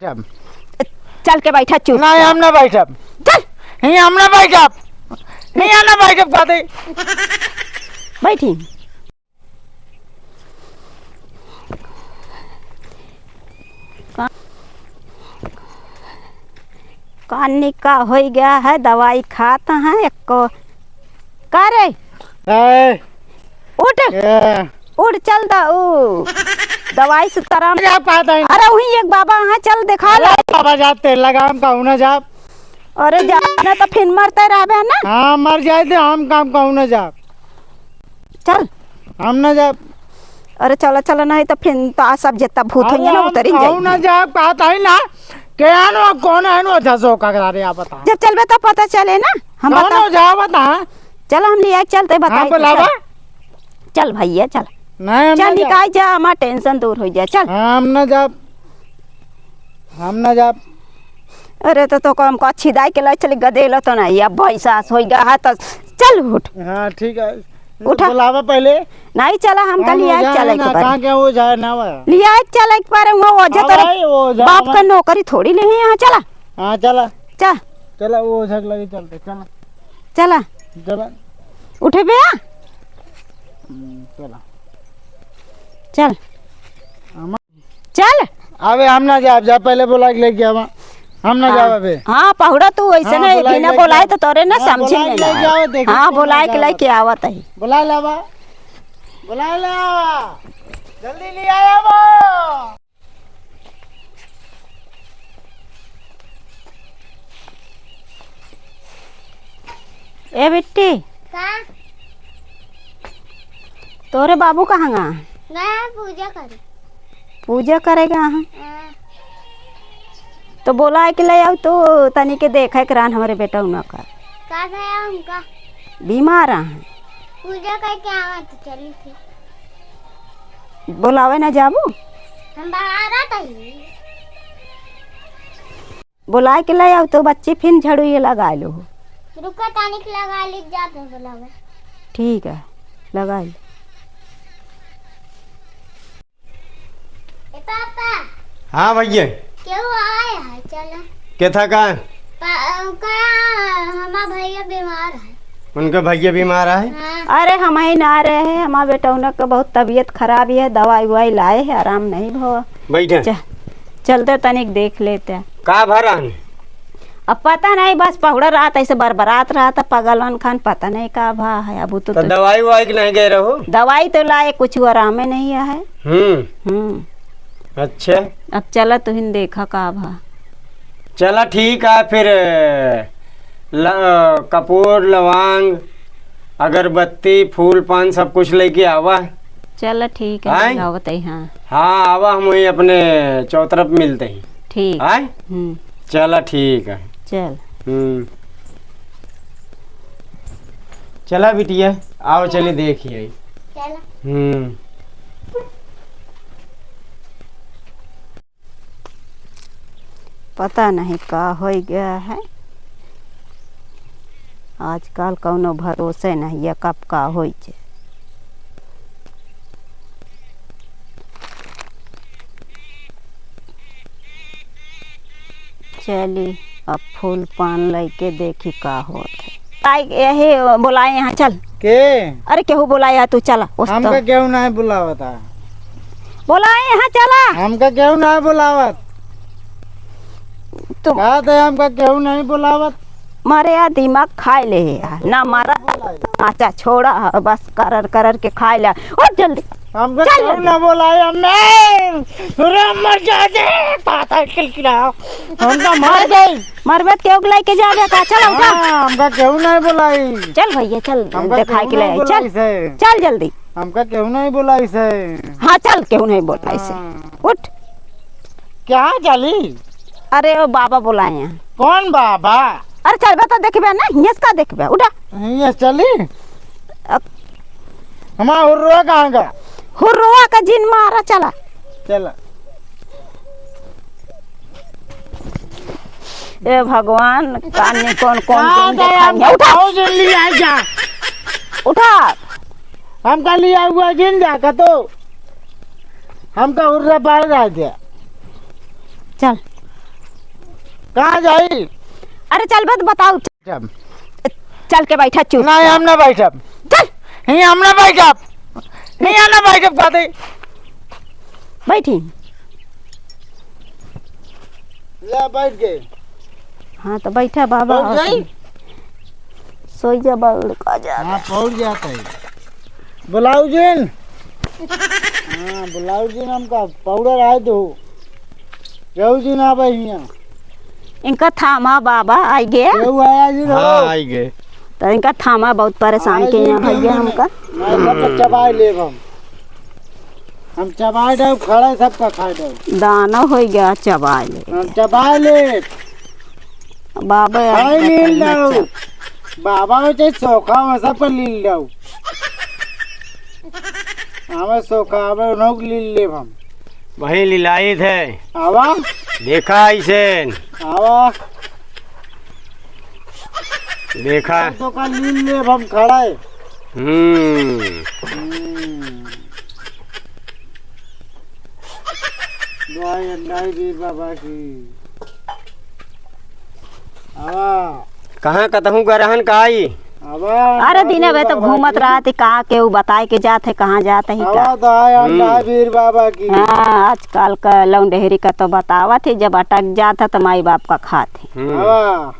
चल के बैठा चुप। नहीं हम ना बैठब। चल नहीं हम ना बैठब। नहीं हम ना बैठब कहते। बैठी। कानी का हो गया है, दवाई खाता है एको का रे। उठ उठ चल दवाई से तराम क्या पाता है। अरे वही एक बाबा हाँ चल दिखा ले। बाबा जाते लगाम कहूँ ना जाप। अरे जाना तो फिर मरते रहे ना। हाँ मर जाए थे हम काम कहूँ ना जाप। चल हम ना जाप। अरे चलो चलो नहीं तो फिर तो सब जितना भूत होंगे ना उतर ही कहूँ ना जाप कहता है ना। क्या नो कौन है नो जसो का करा रे आप बता। जब चलबे तो पता चले ना। हम बता जा बता। चलो हम लिया चलते बता। बुलावा चल भैया चल। नहीं चल निकाल जा हमारा टेंशन दूर हो जाए। चल हम ना जाप। हम ना जाप। अरे तो हमको अच्छी दाई के लिए चली गदेलो तो नहीं अब भैंसा हो गया है तो चल उठ। हाँ ठीक है उठा बुलावा पहले। नहीं चला हम कल लिया चले के कहां क्या वो जाए ना लिया चले एक बार वो वजह तो बाप का नौकरी थोड़ी ले यहाँ चला। हाँ चला चल चला वो झग लगी चलते चला चला चला उठे बे चला चल चल। अबे हम ना जाब जा पहले बोला के लेके आवा। हम ना जाब अबे। हाँ पहुड़ा तू ऐसे नहीं बिना बोलाए तो तोरे ना हाँ, समझी नहीं। हाँ बोलाए के लेके आवत है। बुला लावा बुला लावा जल्दी ले आया वो। ए बिट्टी का तोरे बाबू कहाँ गा मैं पूजा करी। पूजा करेगा हाँ हाँ, तो बोला के ले आओ तो तनी के देखा करान हमारे बेटा उना कर का था उनका बीमार हैं पूजा करके आवा तो चली थी। बोलावे ना जाबू हम बाहर आता ही बोला के ले आओ तो बच्ची फिर झाड़ू ये लगा लो। रुका तानिक लगा ली जाते बुलावे। ठीक है लगा लो। ए पापा हाँ भैया क्यों आया है चलो क्या था का हमारा भैया बीमार है। उनका भैया बीमार है। हाँ, अरे हम ही ना रहे हैं हमारा बेटा उनका का बहुत तबीयत खराब है दवाई ववाई लाए है आराम नहीं भवा। बैठे चलते तनिक देख लेते हैं। का भरा अब पता नहीं बस पहुड़ा रात ऐसे बरबरात रहा था पगलवन खान पता नहीं का भा है अब तो दवाई ववाई के नहीं गए रहो। दवाई तो लाए कुछ आराम नहीं है। अच्छा अब चला तुहिन देखा का भा। चला ठीक है फिर कपूर लवांग अगरबत्ती फूल पान सब कुछ लेके आवा। चल ठीक आए? है आवत है। हाँ हाँ आवा हम वही अपने चौतरफ मिलते ही। ठीक आए चला ठीक है। चल चला बिटिया आओ चले देखिए। चलो पता नहीं का हो गया है आजकल कौनो भरोसे नहीं है कब का हो। चली अब फूल पान लेके देखी का होत है। यही बुलाए यहाँ चल के अरे केहू बुलाया तू चला हमका क्यों नहीं बुलावत है। बुलाए यहाँ चला हमका क्यों नहीं बुलावत तू कहते हमका क्यों नहीं बुलावत। मारे यार दिमाग खाए ले ना मारा। अच्छा छोड़ा बस करर के खाए ले और जल्दी हमका क्यों ना बुलाया। मैं मर जाते पाता किलकिलाओ हमका मर गई मरबत के उगलाई के जावे का चल उठा। हमका क्यों नहीं बुलाई। चल भैया चल हमका दिखा क्यों के ले नहीं चल बुलाई से। चल जल्दी। हमका क्यों नहीं बुलाई से। हाँ चल क्यों नहीं बोला ऐसे उठ। क्या चली अरे वो बाबा बुलाए हैं। कौन बाबा। अरे चल बता देखबे ना यस का देखबे उठा। ये चली हमारा हुर्रा कहाँ का हुर्रा का जिन मारा चला चला। ए भगवान कान कौन कौन उठा जल्दी आ जा। उठा हमका लिया हुआ जिन जाकर तो हमका हुर्रा पार रहा था। चल कहाँ जाई? अरे चल बत बताओ। जब चल के बैठा चुप। नहीं हम ना बैठब। चल नहीं हम ना बैठब। नहीं हम ना बैठब कहते। बैठी। ले बैठ गए। हाँ तो बैठा बाबा। बैठ गई? सोई जा बड़का जा। हाँ पहुँच जाता है। ब्लाउजिन। हाँ ब्लाउजिन हमका पाउडर आए दो। रहू जी ना भाई यहाँ। इनका थामा बाबा आई गया। रहू आया जी रहो। हाँ आई गए। तो इनका थामा बहुत परेशान के यहाँ भैया हमका। मैं सब चबाए ले हम चबाए दो खड़े सबका खा दो। दाना हो गया चबा ले। हम चबाए ले बाबा खाई लील दो। बाबा हो चाहे सोखा हो सब पर लील दो। हमें सोखा हमें नौक लील ले हम। वही लीलाई थे। आवा देखा ऐसे। आवा देखा। तो का लील ले हम खड़े। दुआई अंडाई दी बाबा की। आवा कहाँ कतहूँ गरहन का आई। आवा अरे दिन वे तो घूमत रहा थी कहाँ के वो बताए के जाते कहाँ जाते ही आवा दुआई अंडाई वीर बाबा की। हाँ आजकल का लौंडेहरी का तो बतावा थे जब अटक जाता तो माई बाप का खाते। आवा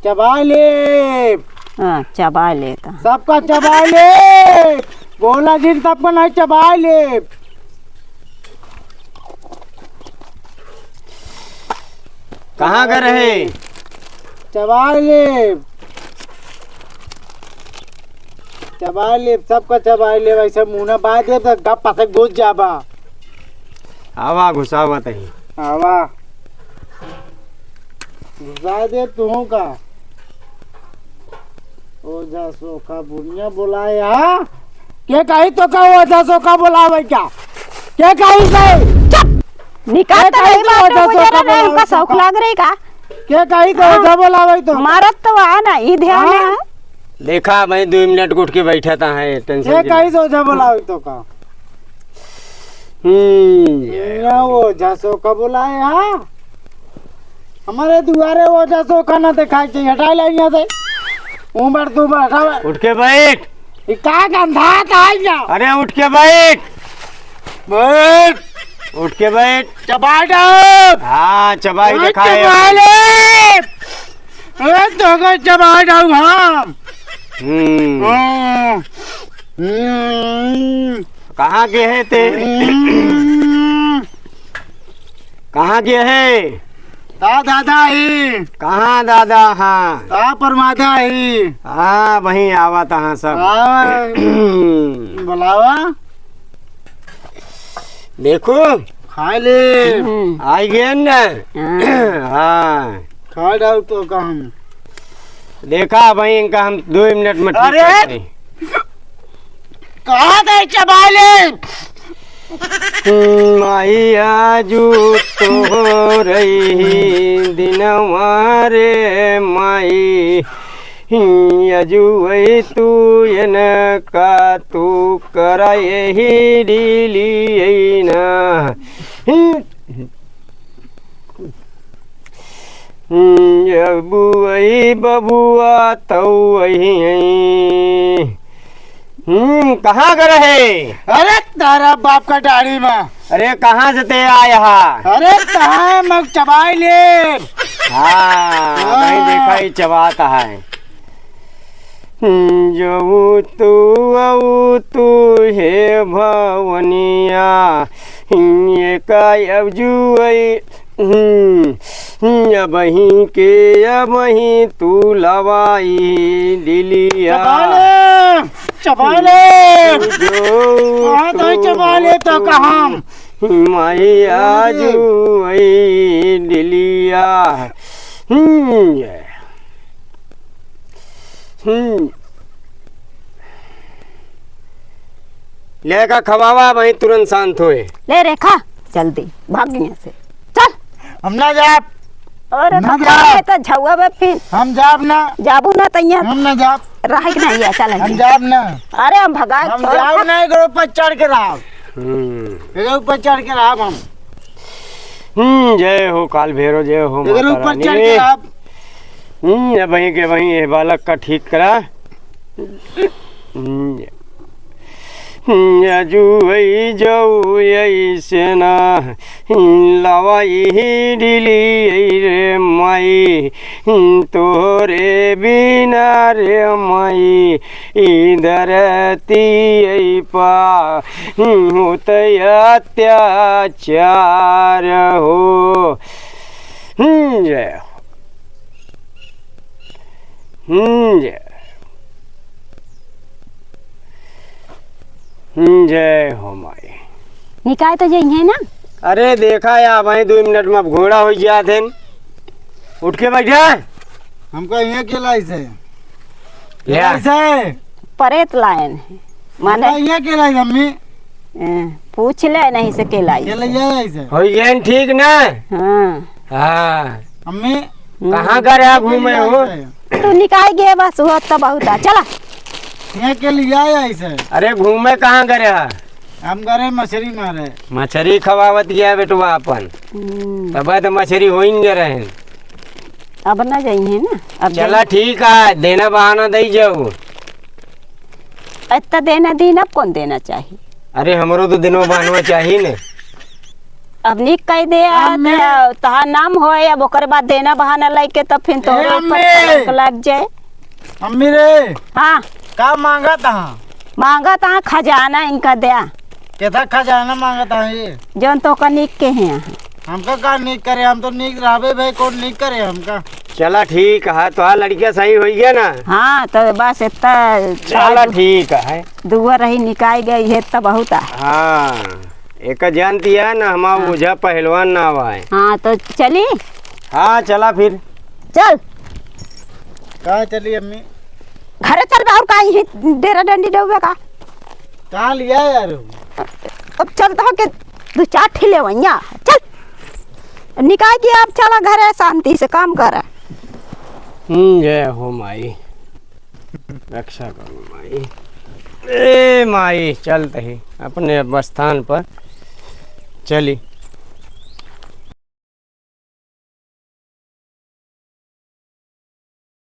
चबा ले हाँ चबा लेता। सबका चबा ले। बोला दिन सबका नहीं चबा ले। कहाँ गए रहे। चबा ले चबा ले सबका चबा ले। वैसे मुँह बात दे तो गप पासे घुस जाबा। आवा घुसावत ही। आवा घुसा दे तू का। ओझा सोखा बुनिया बुलाए। हाँ क्या कही तो का ओझा सोखा बुलावे क्या कही से निकाल तो नहीं बात तो मुझे सोखा ना उनका बोला, शौक सोखा। लग रही का। क्या कही तो ओझा बुलावे तो। मारत तो आ ना ये ध्यान हाँ। है। देखा मैं 2 मिनट उठ के बैठा था है क्या टेंशन कही तो ओझा बुलावे तो का। ये ओझा सोखा बुलाए। हाँ हमारे दुआरे ओझा सोखा ना दिखाई चाहिए। हटा ले यहाँ से। उमर तू बैठा। उठ के बैठ। ये का गंधा था जा। अरे उठ के बैठ। बैठ उठ के बैठ। चबा दो। हाँ चबाई दिखाए। चबा ले। अरे तो का चबा दो हम। कहाँ गए है ते। कहाँ गए है। दादा ही। कहाँ दादा। हाँ परमादा ही। हाँ वहीं आवा तहाँ सब। बुलावा देखो खा ले। आई गए न। हाँ खा डाल तो का हम। देखा वहीं इनका हम 2 मिनट में ठीक अरे! करते हैं। कहाँ गए चबा ले। माई आजू तो रही दिन मारे माई अजू वही तू यन का तू करा यही डीली ना वही बबुआ तो वही कहाँ गए रहे। अरे तारा बाप का दाढ़ी में। अरे कहाँ से ते आया। अरे कहाँ मग चबाई ले। हाँ नहीं देखा ही चबाता है। जो तू हे भवनिया ये का अबजुई बही के बही तू लवाई दिलिया। चबा ले। जो तो चबा ले तो कहाँ। माई आजू आई दिलिया। लेका खवावा वहीं तुरंत शांत होए। ले रेखा जल्दी भाग यहाँ से चल। हम ना जाब। अरे ना तो जा। तो झुआ में फिर हम जाब ना। जाबू ना तैयार हम ना जाब। रह के नहीं है चल हम जाब ना। अरे हम भगा हम जाब ना। एक ऊपर चढ़ के रहा। एक ऊपर चढ़ के रहा हम। जय हो काल भैरव, जय हो इधर माता ऊपर चढ़ रानी। के आप ये वहीं के वहीं ये बालक का ठीक करा। यजू वही जाऊ यही सेना लवाई ढिली रे माई, तोरे बिना रे माई इधर ती पा होत अत्याचार हो। जय जय जय हो माई। निकाय तो जाइए ना। अरे देखा या भाई 2 मिनट में अब घोड़ा हो गया थे। उठ के बैठा हमको यहाँ के लाइस है ले लाइस है परेत लायन है माने यहाँ के लाइस अम्मी पूछ ले नहीं से के लाई। के लाइस है हो गया ठीक ना। हाँ हाँ अम्मी कहाँ कर रहा घूमे हो? तू निकाय गए बस हुआ तो बहुत है। चला यहाँ के लिए आया ऐसे अरे घूमे कहाँ कर रहा? हम करे मछली मारे मछली खवावत गया बेटवा अपन, तब तो मछली हो ही रहे। अब ना जाइए ना। अब चला ठीक है, देना बहाना दे जाओ। इतना देना दिन अब कौन देना चाहिए? अरे हमरो तो दिनों बहाना चाहिए ने। अब निक कह दे तहा नाम हो अब ओकर बाद देना बहाना लेके तब फिर तोहरे ऊपर कलंक लग जाए। अम्मी रे हाँ का मांगा था? मांगा ता खजाना इनका दया कैसा खजाना मांगा था ये? जौन तो का निक के हैं। हमका का निक करे, हम तो निक रहबे भाई, कौन निक करे हमका। चला ठीक है, तो लड़कियां सही हो गया ना। हाँ तो बस इतना चला ठीक है। दुआ रही निकाय गई है तो बहुत है। हाँ एक जानती है ना हमारा बुझा पहलवान ना हुआ है। हाँ तो चली। हाँ चला फिर चल कहाँ चली अम्मी? घरे चल बे और कहीं डेरा डंडी डोबे का। कहाँ लिया यार? अब चलता हो के 2-4 ठिले वैया चल निकाय की। अब चला घरे शांति से काम कर। जय हो माई, रक्षा करो माई। ए माई चलते ही अपने स्थान पर चली।